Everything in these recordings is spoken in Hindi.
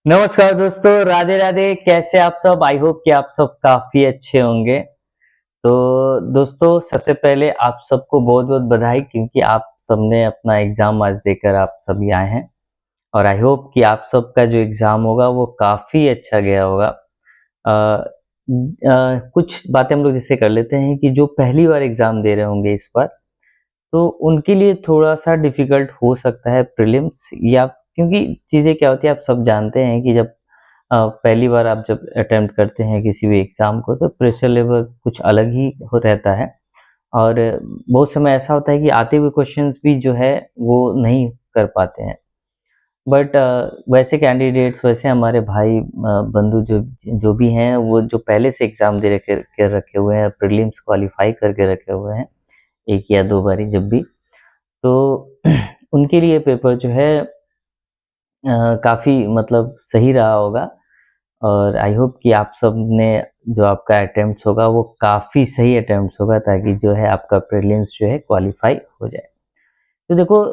नमस्कार दोस्तों, राधे राधे। कैसे आप सब? आई होप कि आप सब काफी अच्छे होंगे। तो दोस्तों, सबसे पहले आप सबको बहुत बहुत बधाई, क्योंकि आप सबने अपना एग्जाम आज देकर आप सभी आए हैं। और आई होप कि आप सबका जो एग्जाम होगा वो काफी अच्छा गया होगा। कुछ बातें हम लोग जैसे कर लेते हैं कि जो पहली बार एग्जाम दे रहे होंगे इस बार, तो उनके लिए थोड़ा-सा डिफ़िकल्ट हो सकता है प्रीलिम्स, या क्योंकि चीज़ें क्या होती है, आप सब जानते हैं कि जब पहली बार आप जब अटेम्प्ट करते हैं किसी भी एग्ज़ाम को, तो प्रेशर लेवल कुछ अलग ही हो रहता है। और बहुत समय ऐसा होता है कि आते हुए क्वेश्चंस भी जो है वो नहीं कर पाते हैं। बट वैसे कैंडिडेट्स, वैसे हमारे भाई बंधु जो जो भी हैं, वो जो पहले से एग्ज़ाम दे रखे हुए हैं, प्रीलिम्स क्वालीफाई करके रखे हुए हैं, 1 या 2 बारी जब भी। तो उनके लिए पेपर जो है काफ़ी मतलब सही रहा होगा। और आई होप कि आप सब ने जो आपका अटेम्प्ट्स होगा वो काफ़ी सही अटेम्प्ट्स होगा, ताकि जो है आपका प्रीलिम्स जो है क्वालीफाई हो जाए। तो देखो,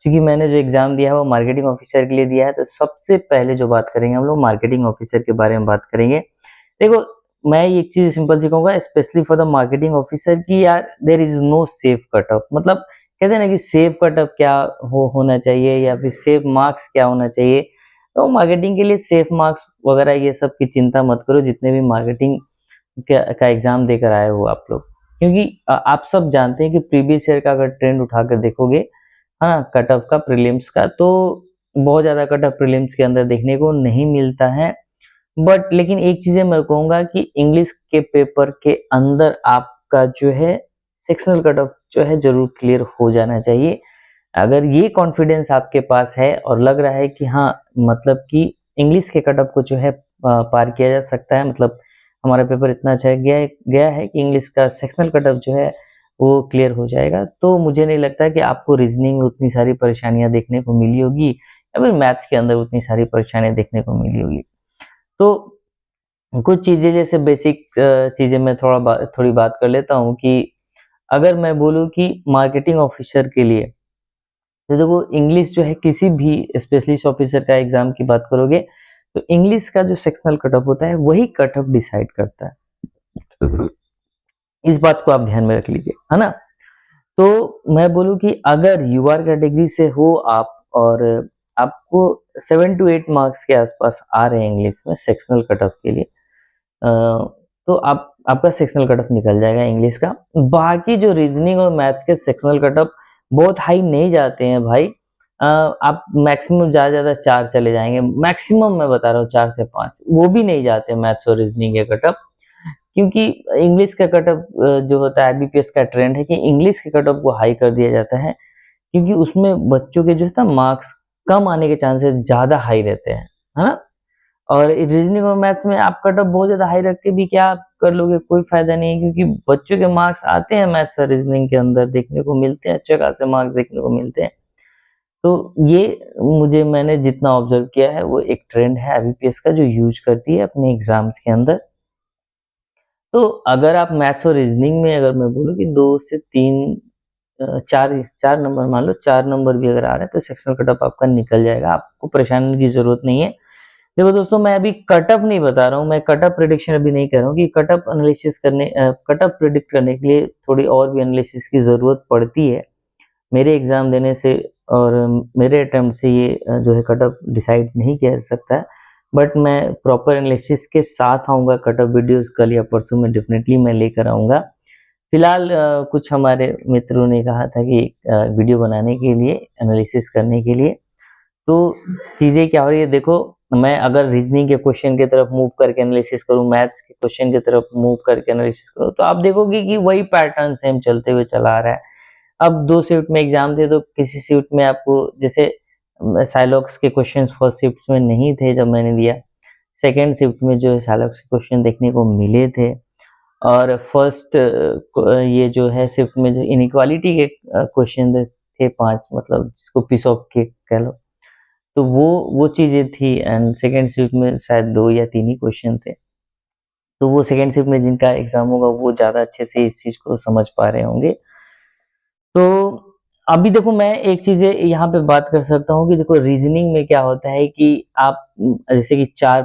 चूँकि मैंने जो एग्ज़ाम दिया है वो मार्केटिंग ऑफ़िसर के लिए दिया है, तो सबसे पहले जो बात करेंगे हम लोग मार्केटिंग ऑफ़िसर के बारे में बात करेंगे। देखो, मैं एक चीज़ सिंपल सी कहूँगा, specially for the marketing officer, कि यार there is no safe cut off. मतलब कहते हैं ना कि सेफ कट ऑफ क्या होना चाहिए, या फिर सेफ मार्क्स क्या होना चाहिए। तो मार्केटिंग के लिए सेफ मार्क्स वगैरह ये सब की चिंता मत करो, जितने भी मार्केटिंग का एग्ज़ाम देकर आए हो आप लोग। क्योंकि आप सब जानते हैं कि प्रीवियस ईयर का अगर ट्रेंड उठाकर देखोगे, हाँ, कट ऑफ का प्रीलिम्स का, तो बहुत ज़्यादा कट ऑफ प्रीलिम्स के अंदर देखने को नहीं मिलता है। बट लेकिन एक चीज़ मैं कहूँगा कि इंग्लिश के पेपर के अंदर आपका जो है सेक्शनल कट ऑफ जो है ज़रूर क्लियर हो जाना चाहिए। अगर ये कॉन्फिडेंस आपके पास है और लग रहा है कि हाँ, मतलब कि इंग्लिश के कट ऑफ को जो है पार किया जा सकता है, मतलब हमारा पेपर इतना अच्छा गया है कि इंग्लिश का सेक्शनल कट ऑफ जो है वो क्लियर हो जाएगा, तो मुझे नहीं लगता कि आपको रीजनिंग में उतनी सारी परेशानियाँ देखने को मिली होगी, या फिर मैथ्स के अंदर उतनी सारी परेशानियाँ देखने को मिली होगी। तो कुछ चीज़ें जैसे बेसिक चीज़ें मैं थोड़ी बात कर लेता हूँ कि अगर मैं बोलूँ कि मार्केटिंग ऑफिसर के लिए, तो देखो इंग्लिश जो है, किसी भी स्पेशलिस्ट ऑफिसर का एग्ज़ाम की बात करोगे, तो इंग्लिश का जो सेक्शनल कट ऑफ होता है वही कट ऑफ डिसाइड करता है। इस बात को आप ध्यान में रख लीजिए, है ना? तो मैं बोलूँ कि अगर यूआर कैटेगरी से हो आप, और आपको 7 टू 8 मार्क्स के आसपास आ रहे हैं इंग्लिश में सेक्शनल कट ऑफ के लिए, तो आपका सेक्शनल कट ऑफ निकल जाएगा इंग्लिश का। बाकी जो रीजनिंग और मैथ्स के सेक्शनल कट ऑफ बहुत हाई नहीं जाते हैं भाई। आप मैक्सिमम ज़्यादा से ज़्यादा 4 चले जाएँगे, मैक्सिमम मैं बता रहा हूँ 4 से 5, वो भी नहीं जाते मैथ्स और रीजनिंग के कट ऑफ। क्योंकि इंग्लिश का कट ऑफ जो होता है, आईबीपीएस का ट्रेंड है कि इंग्लिश के कट ऑफ को हाई कर दिया जाता है, क्योंकि उसमें बच्चों के जो है ना मार्क्स कम आने के चांसेस ज़्यादा हाई रहते हैं, है ना? और रीजनिंग और मैथ्स में आप कट ऑफ बहुत ज़्यादा हाई रख के भी क्या आप कर लोगे, कोई फ़ायदा नहीं है, क्योंकि बच्चों के मार्क्स आते हैं मैथ्स और रीजनिंग के अंदर देखने को मिलते हैं, अच्छे खासे मार्क्स देखने को मिलते हैं। तो ये मैंने जितना ऑब्ज़र्व किया है वो एक ट्रेंड है आईबीपीएस का, जो यूज़ करती है अपने एग्ज़ाम्स के अंदर। तो अगर आप मैथ्स और रीजनिंग में, अगर मैं बोलूँ कि 2 से 3 4 4 नंबर, मान लो 4 नंबर भी अगर आ रहे हैं, तो सेक्शनल कट ऑफ आपका निकल जाएगा, आपको परेशान होने की ज़रूरत नहीं है। देखो दोस्तों, मैं अभी कट ऑफ नहीं बता रहा हूँ, मैं कट ऑफ प्रेडिक्शन अभी नहीं कर रहा हूँ, कि कट ऑफ एनालिसिस करने कट ऑफ प्रेडिक्ट करने के लिए थोड़ी और भी एनालिसिस की ज़रूरत पड़ती है। मेरे एग्ज़ाम देने से और मेरे अटेम्प्ट से ये जो है कट ऑफ डिसाइड नहीं किया जा सकता है। बट मैं प्रॉपर एनालिसिस के साथ आऊँगा, कट ऑफ वीडियोज़ कल या परसों में डेफ़िनेटली मैं लेकर आऊँगा। फिलहाल कुछ हमारे मित्रों ने कहा था कि वीडियो बनाने के लिए, एनालिसिस करने के लिए, तो चीज़ें क्या हो रही है देखो, मैं अगर रीज़निंग के क्वेश्चन की तरफ मूव करके एनालिसिस करूँ, मैथ्स के क्वेश्चन की तरफ मूव करके एनालिसिस करूँ, तो आप देखोगे कि वही पैटर्न सेम चलते हुए चला आ रहा है। अब 2 शिफ्ट में एग्ज़ाम थे, तो किसी शिफ्ट में आपको जैसे साइलॉक्स के क्वेश्चंस फर्स्ट शिफ्ट में नहीं थे जब मैंने दिया। सेकंड शिफ्ट में जो है साइलॉक्स के क्वेश्चन देखने को मिले थे। और फर्स्ट ये जो है शिफ्ट में जो इनइक्वालिटी के क्वेश्चन थे 5, मतलब जिसको पीस ऑफ केक कह लो। तो वो चीज़ें थी, एंड सेकंड शिफ्ट में शायद 2 या 3 ही क्वेश्चन थे। तो वो सेकंड शिफ्ट में जिनका एग्ज़ाम होगा वो ज़्यादा अच्छे से इस चीज़ को समझ पा रहे होंगे। तो अभी देखो मैं एक चीज़ यहाँ पे बात कर सकता हूँ कि देखो रीजनिंग में क्या होता है कि आप जैसे कि 4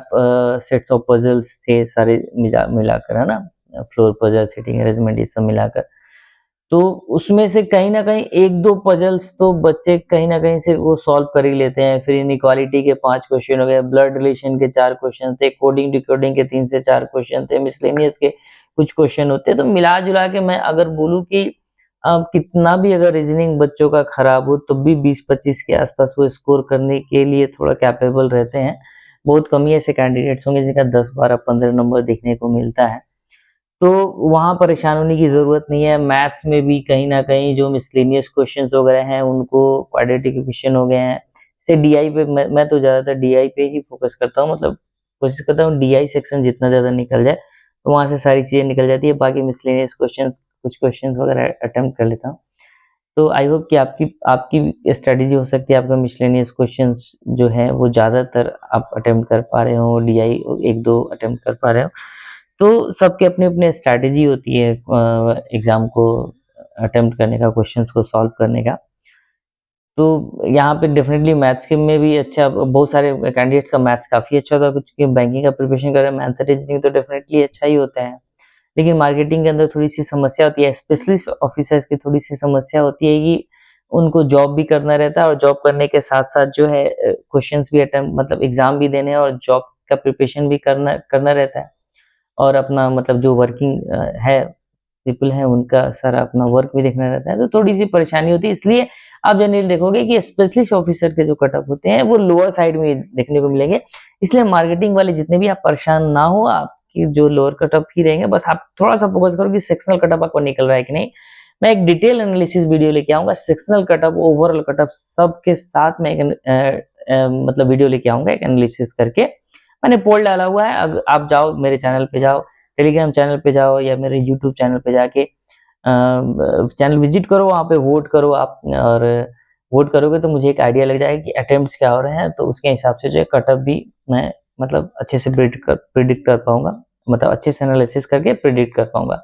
सेट्स ऑफ पजल्स थे सारे मिलाकर, है ना? फ्लोर पजल, सिटिंग अरेंजमेंट ये सब मिलाकर। तो उसमें से कहीं न कहीं 1-2 पजल्स तो बच्चे कहीं न कहीं से वो सॉल्व कर ही लेते हैं। फिर इनइक्वालिटी के 5 क्वेश्चन हो गए, ब्लड रिलेशन के 4 क्वेश्चन थे, कोडिंग डिकोडिंग के 3 से 4 क्वेश्चन थे, मिसलेनियस के कुछ क्वेश्चन होते हैं। तो मिला-जुला के मैं अगर बोलूँ कि कितना भी अगर रीजनिंग बच्चों का खराब हो तब भी 20-25 के आस-पास वो स्कोर करने के लिए थोड़ा कैपेबल रहते हैं। बहुत कम ही ऐसे कैंडिडेट्स होंगे जिनका 10, 12, 15 नंबर देखने को मिलता है। तो वहाँ परेशान होने की ज़रूरत नहीं है। मैथ्स में भी कहीं न कहीं जो मिसलेनियस क्वेश्चंस वगैरह हैं, उनको क्वाड्रेटिक इक्वेशन हो गए हैं। जैसे डीआई पे मैं तो ज़्यादातर डीआई पे ही फ़ोकस करता हूँ, मतलब कोशिश करता हूँ डीआई सेक्शन जितना ज़्यादा निकल जाए, तो वहाँ से सारी चीज़ें निकल जाती है। बाकी मिसलेनियस क्वेश्चंस कुछ क्वेश्चंस वगैरह अटेम्प्ट कर लेता हूँ। तो आई होप कि आपकी आपकी स्ट्रैटेजी हो सकती है, आपका मिसलेनियस क्वेश्चंस जो हैं वो ज़्यादातर आप अटेम्प्ट कर पा रहे हो, डीआई 1-2 अटेम्प्ट कर पा रहे हो। तो सबकी अपनी-अपनी स्ट्रैटेजी होती है एग्ज़ाम को अटेम्प्ट करने का, क्वेश्चंस को सॉल्व करने का। तो यहाँ पे डेफ़िनेटली मैथ्स के में भी अच्छा, बहुत सारे कैंडिडेट्स का मैथ्स काफ़ी अच्छा होता है, कुछ के बैंकिंग का प्रिपरेशन कर रहे हैं, मैथ रीज़निंग तो डेफ़िनेटली अच्छा ही होता है। लेकिन मार्केटिंग के अंदर थोड़ी-सी समस्या होती है, स्पेशलिस्ट ऑफिसर्स की थोड़ी-सी समस्या होती है कि उनको जॉब भी करना रहता है और जॉब करने के साथ-साथ जो है क्वेश्चंस भी अटेम्प्ट, मतलब एग्ज़ाम भी देने हैं और जॉब का प्रिपरेशन भी करना करना रहता है। और अपना मतलब जो वर्किंग है पीपल हैं, उनका सारा अपना वर्क भी देखना रहता है, तो थोड़ी-सी परेशानी होती है। इसलिए आप जनरली देखोगे कि स्पेशलिस्ट ऑफिसर के जो कट ऑफ होते हैं, वो लोअर साइड में ही देखने को मिलेंगे। इसलिए मार्केटिंग वाले जितने भी आप परेशान ना हो, आपकी जो लोअर कट ऑफ ही रहेंगे, बस आप थोड़ा-सा फोकस करो कि सेक्शनल कट ऑफ आपका निकल रहा है कि नहीं। मैं एक डिटेल एनालिसिस वीडियो लेके आऊँगा, sectional cut off, overall cut off सबके साथ मैं एक मतलब वीडियो लेके आऊँगा, एक एनालिसिस करके। मैंने पोल डाला हुआ है, आप जाओ मेरे चैनल पे जाओ, टेलीग्राम चैनल पे जाओ या मेरे यूट्यूब चैनल पे जाके चैनल विज़िट करो, वहाँ पे वोट करो आप, और वोट करोगे तो मुझे एक आइडिया लग जाएगा कि अटेम्प्ट्स क्या हो रहे हैं, तो उसके हिसाब से जो है कट ऑफ भी मैं मतलब अच्छे से प्रिडिक्ट कर पाऊँगा, मतलब अच्छे से एनालिसिस करके प्रिडिक्ट कर पाऊँगा।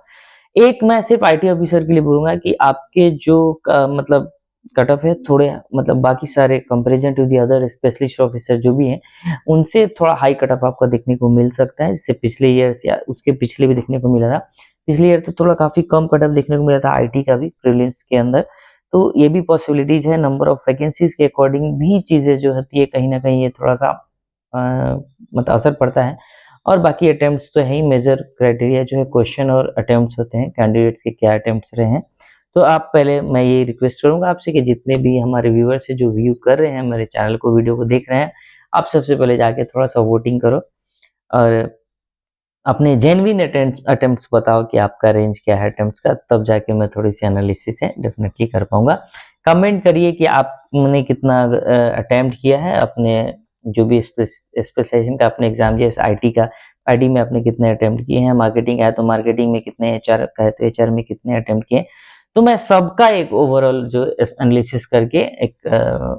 एक मैं सिर्फ़ आईटी ऑफ़िसर के लिए बोलूँगा कि आपके जो मतलब कट ऑफ है, थोड़े मतलब बाकी सारे comparison to the other specialist officer जो भी हैं, उनसे थोड़ा हाई कट ऑफ आपको देखने को मिल सकता है, जैसे पिछले ईयर्स या उसके पिछले भी देखने को मिला था। पिछले ईयर तो थोड़ा काफ़ी कम कट ऑफ देखने को मिला था आईटी का भी प्रीलिम्स के अंदर, तो ये भी पॉसिबिलिटीज़ है। नंबर ऑफ वैकेंसीज़ के अकॉर्डिंग भी चीज़ें जो होती है, कहीं न कहीं ये थोड़ा-सा अ, मतलब असर पड़ता है। और बाकी अटेम्प्ट्स तो है ही, मेजर क्राइटेरिया जो है क्वेश्चन और अटेम्प्ट्स होते हैं, कैंडिडेट्स के क्या अटेम्प्ट्स रहे हैं। तो आप पहले, मैं ये रिक्वेस्ट करूँगा आपसे कि जितने भी हमारे व्यूअर्स हैं जो व्यू कर रहे हैं मेरे चैनल को, वीडियो को देख रहे हैं, आप सबसे पहले जाके थोड़ा-सा वोटिंग करो और अपने जेन्युइन अटेम्प्ट्स बताओ कि आपका रेंज क्या है अटेम्प्ट्स का, तब जाके मैं थोड़ी-सी एनालिसिस है डेफ़िनेटली कर पाऊँगा। कमेंट करिए कि आपने कितना अटेम्प्ट किया है अपने जो भी स्पेशलाइज़ेशन का आपने एग्ज़ाम दिया, जैसे आईटी का, आईटी में आपने कितने अटेम्प्ट किए हैं, मार्केटिंग है तो मार्केटिंग में कितने, एचआर का है तो एचआर में कितने अटेम्प्ट किए। तो मैं सबका एक ओवरऑल जो एनालिसिस करके एक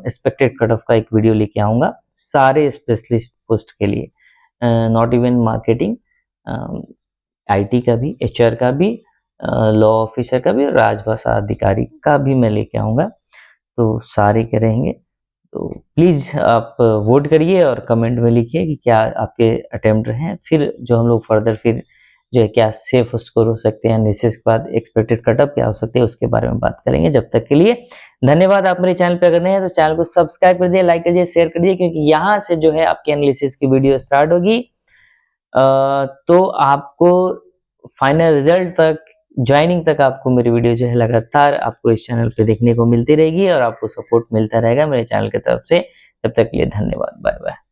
एक्सपेक्टेड कट ऑफ का एक वीडियो लेके आऊँगा, सारे स्पेशलिस्ट पोस्ट के लिए, नॉट इवन मार्केटिंग, आईटी का भी, एचआर का भी, लॉ ऑफिसर का भी और राजभाषा अधिकारी का भी मैं लेके आऊँगा, तो सारे के रहेंगे। तो प्लीज़ आप वोट करिए और कमेंट में लिखिए कि क्या आपके अटेम्प्ट रहे हैं। फिर जो हम लोग फर्दर फिर जो है क्या सेफ स्कोर हो सकते हैं, एनालिसिस के बाद एक्सपेक्टेड कटऑफ क्या हो सकती है, उसके बारे में बात करेंगे। जब तक के लिए धन्यवाद। आप मेरे चैनल पे अगर नए हैं तो चैनल को सब्सक्राइब कर दिए, लाइक कर दिए, शेयर कर दिए, क्योंकि यहाँ से जो है आपकी एनालिसिस की वीडियो स्टार्ट होगी। तो आपको फाइनल रिजल्ट तक, जॉइनिंग तक आपको मेरी वीडियो जो है लगातार आपको इस चैनल पे देखने को मिलती रहेगी और आपको सपोर्ट मिलता रहेगा मेरे चैनल की तरफ से। तब तक के लिए धन्यवाद। Bye bye.